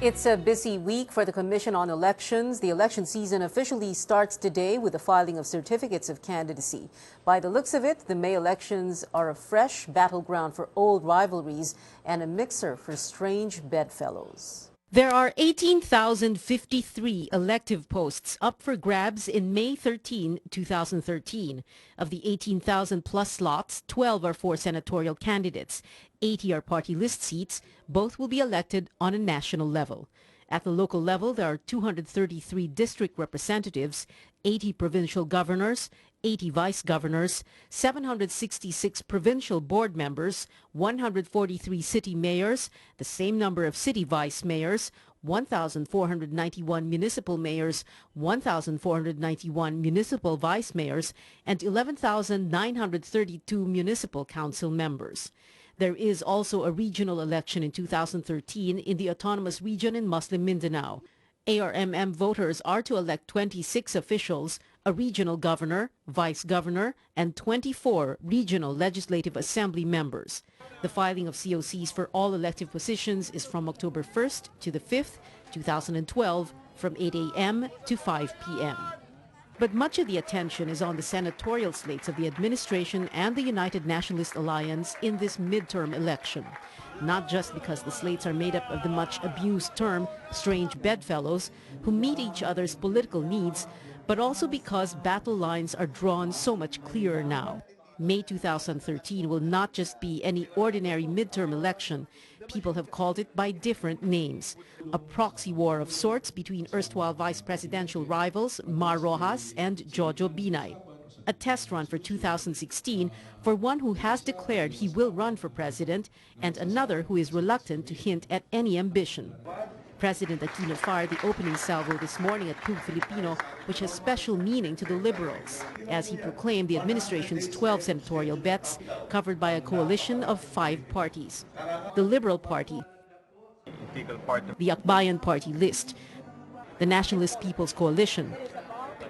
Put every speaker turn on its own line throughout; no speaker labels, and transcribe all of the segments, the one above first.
It's a busy week for the Commission on Elections. The election season officially starts today with the filing of certificates of candidacy. By the looks of it, the May elections are a fresh battleground for old rivalries and a mixer for strange bedfellows.
There are 18,053 elective posts up for grabs in May 13, 2013. Of the 18,000 plus slots, 12 are for senatorial candidates. 80 are party list seats. Both will be elected on a national level. At the local level, there are 233 district representatives, 80 provincial governors, 80 vice governors, 766 provincial board members, 143 city mayors, the same number of city vice mayors, 1,491 municipal mayors, 1,491 municipal vice mayors, and 11,932 municipal council members. There is also a regional election in 2013 in the autonomous region in Muslim Mindanao. ARMM voters are to elect 26 officials, a regional governor, vice governor, and 24 regional legislative assembly members. The filing of COCs for all elective positions is from October 1st to the 5th, 2012, from 8 a.m. to 5 p.m. But much of the attention is on the senatorial slates of the administration and the United Nationalist Alliance in this midterm election. Not just because the slates are made up of the much-abused term strange bedfellows who meet each other's political needs, but also because battle lines are drawn so much clearer now. May 2013 will not just be any ordinary midterm election. People have called it by different names. A proxy war of sorts between erstwhile vice presidential rivals Mar Rojas and Jojo Binay. A test run for 2016 for one who has declared he will run for president and another who is reluctant to hint at any ambition. President Aquino fired the opening salvo this morning at Club Filipino, which has special meaning to the Liberals, as he proclaimed the administration's 12 senatorial bets covered by a coalition of 5 parties. The Liberal Party, the Akbayan Party List, the Nationalist People's Coalition,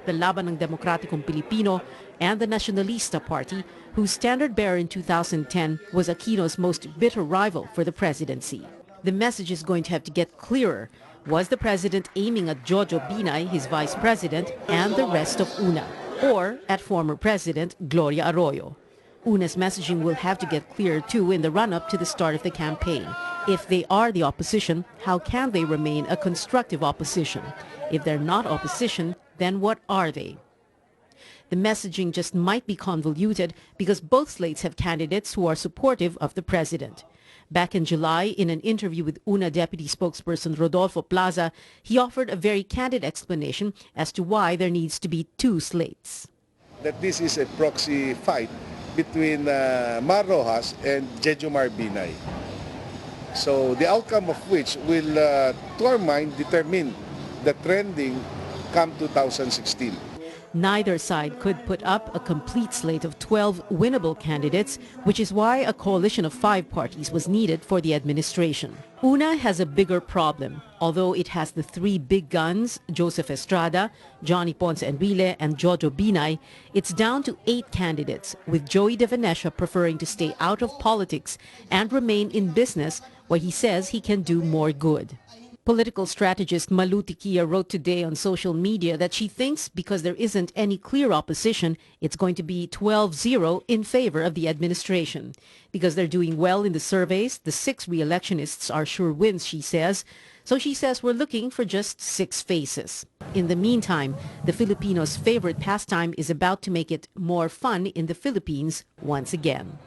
the Laban ng Demokratikong Pilipino, and the Nacionalista Party, whose standard bearer in 2010 was Aquino's most bitter rival for the presidency. The message is going to have to get clearer. Was the president aiming at Jojo Binay, his vice president, and the rest of UNA, or at former president Gloria Arroyo? UNA's messaging will have to get clearer too in the run-up to the start of the campaign. If they are the opposition, how can they remain a constructive opposition? If they're not opposition, then what are they? The messaging just might be convoluted because both slates have candidates who are supportive of the president. Back in July, in an interview with UNA Deputy Spokesperson Rodolfo Plaza, he offered a very candid explanation as to why there needs to be 2 slates.
That this is a proxy fight between Mar Rojas and Jejomar Binay. So the outcome of which will, to our mind, determine the trending come 2016.
Neither side could put up a complete slate of 12 winnable candidates, which is why a coalition of 5 parties was needed for the administration. UNA has a bigger problem. Although it has the 3 big guns, Joseph Estrada, Johnny Ponce Enrile, and Jojo Binay, it's down to 8 candidates, with Joey De Venecia preferring to stay out of politics and remain in business where he says he can do more good. Political strategist Malu Tiquia wrote today on social media that she thinks because there isn't any clear opposition, it's going to be 12-0 in favor of the administration. Because they're doing well in the surveys, the 6 re-electionists are sure wins, she says. So she says we're looking for just 6 faces. In the meantime, the Filipinos' favorite pastime is about to make it more fun in the Philippines once again.